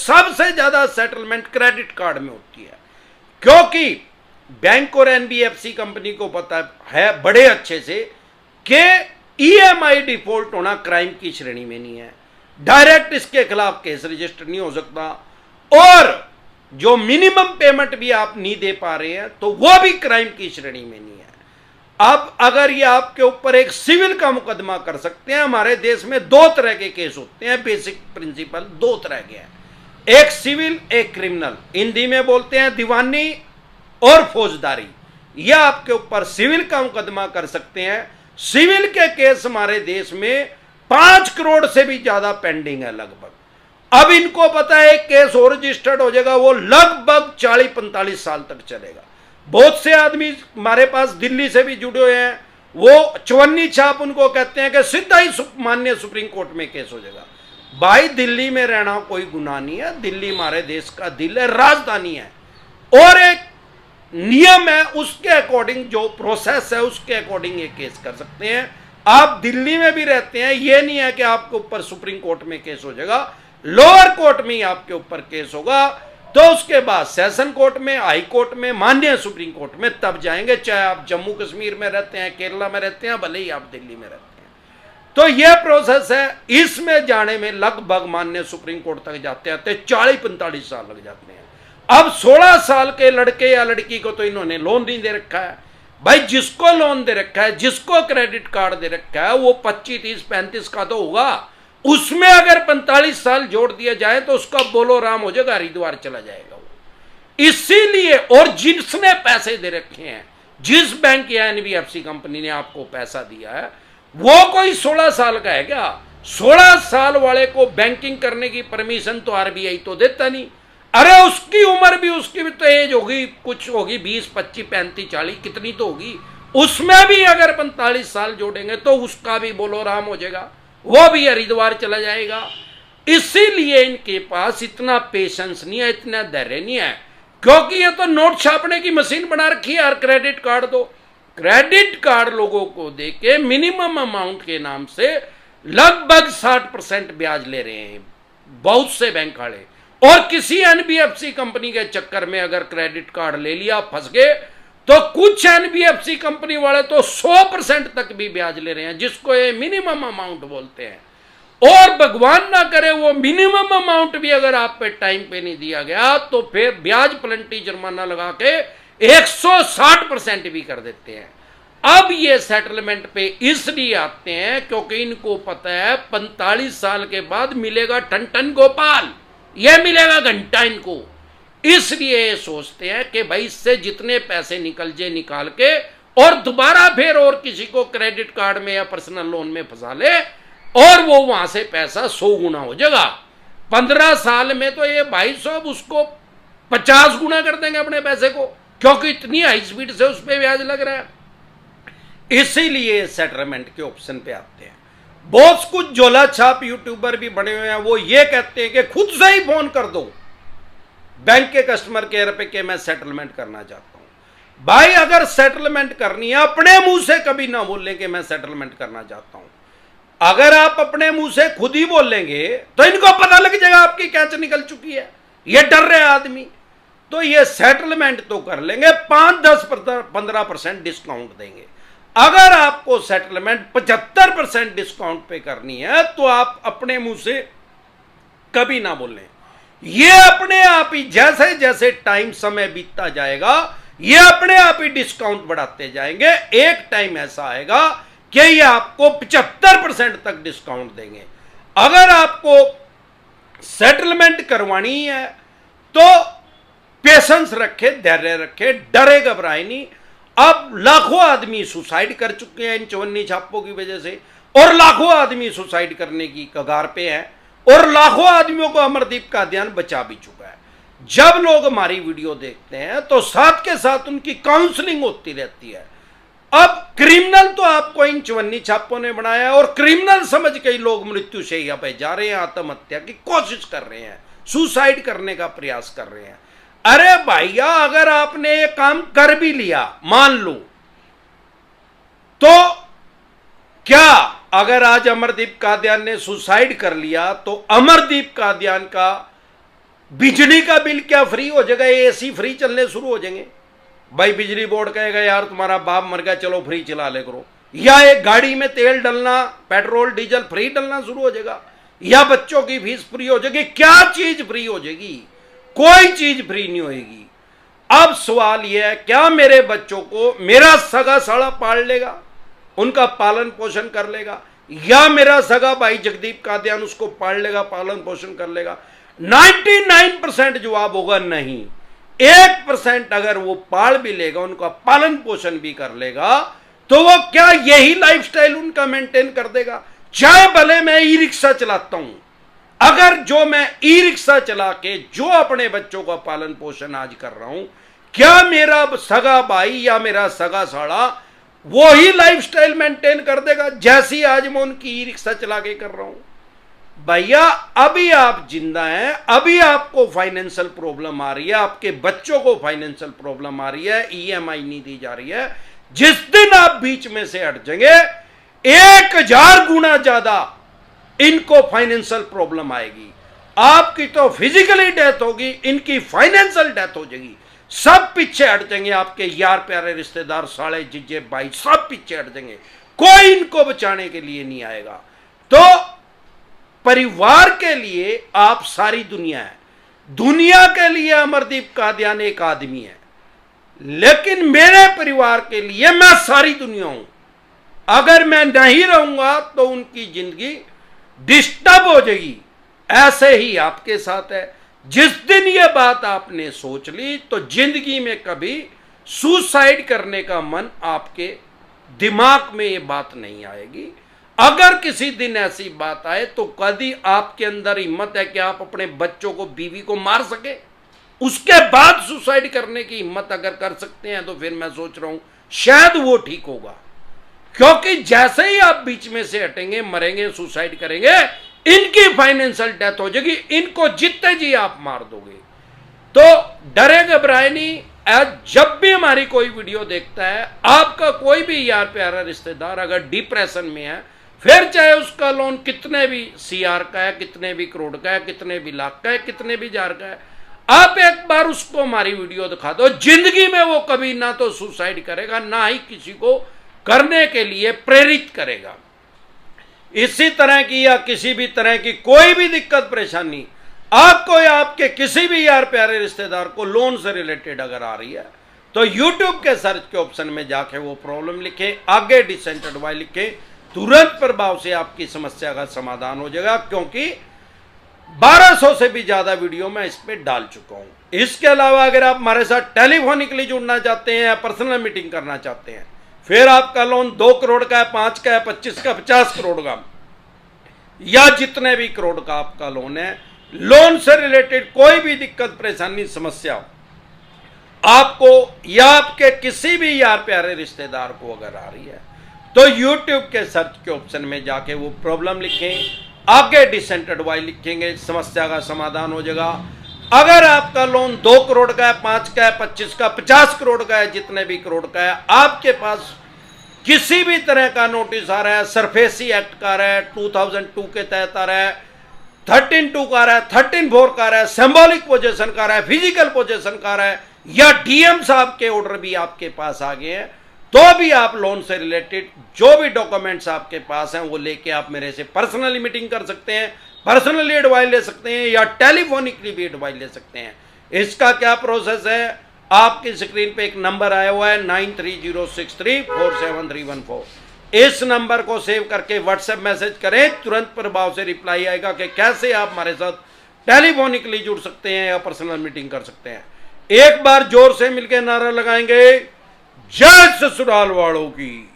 सबसे ज्यादा settlement credit card में होती है, क्योंकि बैंक और एनबीएफसी कंपनी को पता है बड़े अच्छे से कि ईएमआई डिफॉल्ट होना क्राइम की श्रेणी में नहीं है, डायरेक्ट इसके खिलाफ केस रजिस्टर नहीं हो सकता, और जो मिनिमम पेमेंट भी आप नहीं दे पा रहे हैं तो वो भी क्राइम की श्रेणी में नहीं है। अब अगर ये आपके ऊपर एक सिविल का मुकदमा कर सकते हैं, हमारे देश में दो तरह के केस होते हैं, बेसिक प्रिंसिपल दो तरह के हैं, एक सिविल एक क्रिमिनल, हिंदी में बोलते हैं दीवानी और फौजदारी। यह आपके ऊपर सिविल का मुकदमा कर सकते हैं। सिविल के केस हमारे देश में 5 करोड़ से भी ज्यादा पेंडिंग है लगभग। अब इनको पता है केस हो रजिस्टर्ड हो जाएगा, वो लगभग 40-45 साल तक चलेगा। बहुत से आदमी हमारे पास दिल्ली से भी जुड़े हुए हैं, वो चवन्नी छाप उनको कहते हैं कि सीधा ही माननीय सुप्रीम कोर्ट में केस हो जाएगा। भाई दिल्ली में रहना कोई गुनाह नहीं है, दिल्ली हमारे देश का दिल है, राजधानी है, और एक नियम है, उसके अकॉर्डिंग जो प्रोसेस है उसके अकॉर्डिंग ये केस कर सकते हैं। आप दिल्ली में भी रहते हैं, ये नहीं है कि आपके ऊपर सुप्रीम कोर्ट में केस हो जाएगा, लोअर कोर्ट में ही आपके ऊपर केस होगा, तो उसके बाद सेशन कोर्ट में, हाई कोर्ट में, माननीय सुप्रीम कोर्ट में तब जाएंगे, चाहे आप जम्मू कश्मीर में रहते हैं, केरला में रहते हैं, भले ही आप दिल्ली में रहते हैं। तो यह प्रोसेस है, इसमें जाने में लगभग माननीय सुप्रीम कोर्ट तक जाते आते 40-45 साल लग जाते हैं। अब 16 साल के लड़के या लड़की को तो इन्होंने लोन नहीं दे रखा है। भाई जिसको लोन दे रखा है, जिसको क्रेडिट कार्ड दे रखा है, वो 25, 30, 35 का तो होगा, उसमें अगर 45 साल जोड़ दिया जाए तो उसका बोलो राम हो जाएगा, हरिद्वार चला जाएगा वो। इसीलिए, और जिसने पैसे दे रखे हैं, जिस बैंक या एनबीएफसी कंपनी ने आपको पैसा दिया है, वो कोई 16 साल का है क्या? 16 साल वाले को बैंकिंग करने की परमिशन तो आरबीआई तो देता नहीं। अरे उसकी उम्र भी, उसकी भी तो एज होगी, कुछ होगी 20, 25, 35, 40, कितनी तो होगी, उसमें भी अगर 45 साल जोड़ेंगे तो उसका भी बोलो राम हो जाएगा, वो भी हरिद्वार चला जाएगा। इसीलिए इनके पास इतना पेशेंस नहीं है, इतना धैर्य नहीं है, क्योंकि ये तो नोट छापने की मशीन बना रखी है। यार क्रेडिट कार्ड दो, क्रेडिट कार्ड लोगों को देके मिनिमम अमाउंट के नाम से लगभग 60% ब्याज ले रहे हैं बहुत से बैंक वाले, और किसी एनबीएफसी कंपनी के चक्कर में अगर क्रेडिट कार्ड ले लिया, फंस गए, तो कुछ एनबीएफसी कंपनी वाले तो 100% तक भी ब्याज ले रहे हैं, जिसको ये मिनिमम अमाउंट बोलते हैं। और भगवान ना करे वो मिनिमम अमाउंट भी अगर आप पे टाइम पे नहीं दिया गया तो फिर ब्याज प्लेंटी जुर्माना लगा के 160% भी कर देते हैं। अब ये सेटलमेंट पे इसलिए आते हैं क्योंकि इनको पता है 45 साल के बाद मिलेगा टन टन गोपाल, यह मिलेगा घंटा इनको। इसलिए सोचते हैं कि भाई इससे जितने पैसे निकल जाए निकाल के, और दोबारा फिर और किसी को क्रेडिट कार्ड में या पर्सनल लोन में फंसा ले, और वो वहां से पैसा 100 गुना हो जाएगा। 15 साल में तो ये भाई साहब उसको 50 गुना कर देंगे अपने पैसे को, क्योंकि इतनी हाई स्पीड से उस पर ब्याज लग रहा है। इसीलिए सेटलमेंट के ऑप्शन पे आते हैं। बहुत कुछ झोला छाप यूट्यूबर भी बने हुए हैं, वो ये कहते हैं कि खुद से ही फोन कर दो बैंक के कस्टमर केयर पे कि मैं सेटलमेंट करना चाहता हूं। भाई अगर सेटलमेंट करनी है, अपने मुंह से कभी ना बोलें कि मैं सेटलमेंट करना चाहता हूं। अगर आप अपने मुंह से खुद ही बोलेंगे तो इनको पता लग जाएगा आपकी कैच निकल चुकी है, ये डर रहे आदमी, तो ये सेटलमेंट तो कर लेंगे, 5, 10, 15% डिस्काउंट देंगे। अगर आपको सेटलमेंट 75% डिस्काउंट पे करनी है तो आप अपने मुंह से कभी ना बोलें। ये अपने आप ही जैसे जैसे टाइम समय बीतता जाएगा, ये अपने आप ही डिस्काउंट बढ़ाते जाएंगे। एक टाइम ऐसा आएगा कि ये आपको 75% तक डिस्काउंट देंगे। अगर आपको सेटलमेंट करवानी है तो पेशेंस रखे, धैर्य रखे, डरे घबराए नहीं। अब लाखों आदमी सुसाइड कर चुके हैं इन चवन्नी छापों की वजह से, और लाखों आदमी सुसाइड करने की कगार पे हैं, और लाखों आदमियों को अमरदीप का ध्यान बचा भी चुका है। जब लोग हमारी वीडियो देखते हैं तो साथ के साथ उनकी काउंसलिंग होती रहती है। अब क्रिमिनल तो आपको इन चवन्नी छापों ने बनाया, और क्रिमिनल समझ के ही लोग मृत्यु शैया पे जा रहे हैं, आत्महत्या की कोशिश कर रहे हैं, सुसाइड करने का प्रयास कर रहे हैं। अरे भैया अगर आपने ये काम कर भी लिया, मान लो, तो क्या अगर आज अमरदीप कादियान ने सुसाइड कर लिया तो अमरदीप कादियान का बिजली का बिल क्या फ्री हो जाएगा, एसी फ्री चलने शुरू हो जाएंगे। भाई बिजली बोर्ड कहेगा यार तुम्हारा बाप मर गया, चलो फ्री चला ले करो। या एक गाड़ी में तेल डलना, पेट्रोल डीजल फ्री डलना शुरू हो जाएगा, या बच्चों की फीस फ्री हो जाएगी। क्या चीज फ्री हो जाएगी? कोई चीज फ्री नहीं होगी। अब सवाल यह है, क्या मेरे बच्चों को मेरा सगा साला पाल लेगा, उनका पालन पोषण कर लेगा, या मेरा सगा भाई जगदीप कादियान उसको पाल लेगा, पालन पोषण कर लेगा? 99% जवाब होगा नहीं। 1% अगर वो पाल भी लेगा, उनका पालन पोषण भी कर लेगा, तो वो क्या यही लाइफस्टाइल उनका मेंटेन कर देगा? चाहे भले मैं ई रिक्शा चलाता हूं, अगर जो मैं ई रिक्शा चला के जो अपने बच्चों का पालन पोषण आज कर रहा हूं, क्या मेरा सगा भाई या मेरा सगा साड़ा वो ही लाइफस्टाइल मेंटेन कर देगा जैसी आज मैं उनकी ई रिक्शा चला के कर रहा हूं? भैया अभी आप जिंदा हैं, अभी आपको फाइनेंशियल प्रॉब्लम आ रही है, आपके बच्चों को फाइनेंशियल प्रॉब्लम आ रही है, ईएमआई नहीं दी जा रही है। जिस दिन आप बीच में से हट जाएंगे, 1000 गुना ज्यादा इनको फाइनेंशियल प्रॉब्लम आएगी। आपकी तो फिजिकली डेथ होगी, इनकी फाइनेंशियल डेथ हो जाएगी। सब पीछे हट जाएंगे, आपके यार प्यारे रिश्तेदार, साले जीजे भाई सब पीछे हट जाएंगे, कोई इनको बचाने के लिए नहीं आएगा। तो परिवार के लिए आप सारी दुनिया है, दुनिया के लिए अमरदीप कादियान एक आदमी है, लेकिन मेरे परिवार के लिए मैं सारी दुनिया हूं। अगर मैं नहीं रहूंगा तो उनकी जिंदगी डिस्टर्ब हो जाएगी। ऐसे ही आपके साथ है। जिस दिन ये बात आपने सोच ली, तो जिंदगी में कभी सुसाइड करने का मन आपके दिमाग में ये बात नहीं आएगी। अगर किसी दिन ऐसी बात आए तो कभी आपके अंदर हिम्मत है कि आप अपने बच्चों को, बीवी को मार सके, उसके बाद सुसाइड करने की हिम्मत अगर कर सकते हैं, तो फिर मैं सोच रहा हूं शायद वो ठीक होगा। क्योंकि जैसे ही आप बीच में से हटेंगे, मरेंगे, सुसाइड करेंगे, इनकी फाइनेंशियल डेथ हो जाएगी, इनको जितने जी आप मार दोगे। तो डरे घबराए नहीं। जब भी हमारी कोई वीडियो देखता है, आपका कोई भी यार प्यारा रिश्तेदार अगर डिप्रेशन में है, फिर चाहे उसका लोन कितने भी सीआर का है, कितने भी करोड़ का है, कितने भी लाख का है, कितने भी हजार का है, आप एक बार उसको हमारी वीडियो दिखा दो, जिंदगी में वो कभी ना तो सुसाइड करेगा, ना ही किसी को करने के लिए प्रेरित करेगा। इसी तरह की या किसी भी तरह की कोई भी दिक्कत परेशानी आपको या आपके किसी भी यार प्यारे रिश्तेदार को लोन से रिलेटेड अगर आ रही है, तो YouTube के सर्च के ऑप्शन में जाके वो प्रॉब्लम लिखें, आगे डिसेंटेड वाई लिखें, तुरंत प्रभाव से आपकी समस्या का समाधान हो जाएगा। क्योंकि 1200 से भी ज्यादा वीडियो मैं इस पे डाल चुका हूं। इसके अलावा अगर आप हमारे साथ टेलीफोनिकली जुड़ना चाहते हैं या पर्सनल मीटिंग करना चाहते हैं, फिर आपका लोन 2 करोड़ का है, 5 का है, 25 का, 50 करोड़ का, या जितने भी करोड़ का आपका लोन है, लोन से रिलेटेड कोई भी दिक्कत परेशानी समस्या आपको या आपके किसी भी यार प्यारे रिश्तेदार को अगर आ रही है, तो YouTube के सर्च के ऑप्शन में जाके वो प्रॉब्लम लिखें, आगे डिसेंटेड वाई लिखेंगे, समस्या का समाधान हो जाएगा। अगर आपका लोन 2 करोड़ का है, 5 का है, 25 का, 50 करोड़ का है, जितने भी करोड़ का है, आपके पास किसी भी तरह का नोटिस आ रहा है, सरफेसी एक्ट का आ रहा है, 2002 के तहत आ रहा है, 13(2) का आ रहा है, 13(4) का आ रहा है, सिंबॉलिक पोजीशन का आ रहा है, फिजिकल पोजीशन का आ रहा है, या डीएम साहब के ऑर्डर भी आपके पास आ गए हैं, तो भी आप लोन से रिलेटेड जो भी डॉक्यूमेंट्स आपके पास हैं वो लेके आप मेरे से पर्सनली मीटिंग कर सकते हैं, पर्सनली एडवाइस ले सकते हैं, या टेलीफोनिकली भी एडवाइस ले सकते हैं। इसका क्या प्रोसेस है, आपकी स्क्रीन पे एक नंबर आया हुआ है 9306347314। इस नंबर को सेव करके व्हाट्सएप मैसेज करें, तुरंत प्रभाव से रिप्लाई आएगा कि कैसे आप हमारे साथ टेलीफोनिकली जुड़ सकते हैं या पर्सनल मीटिंग कर सकते हैं। एक बार जोर से मिलकर नारा लगाएंगे, जय ससुराल वालों की।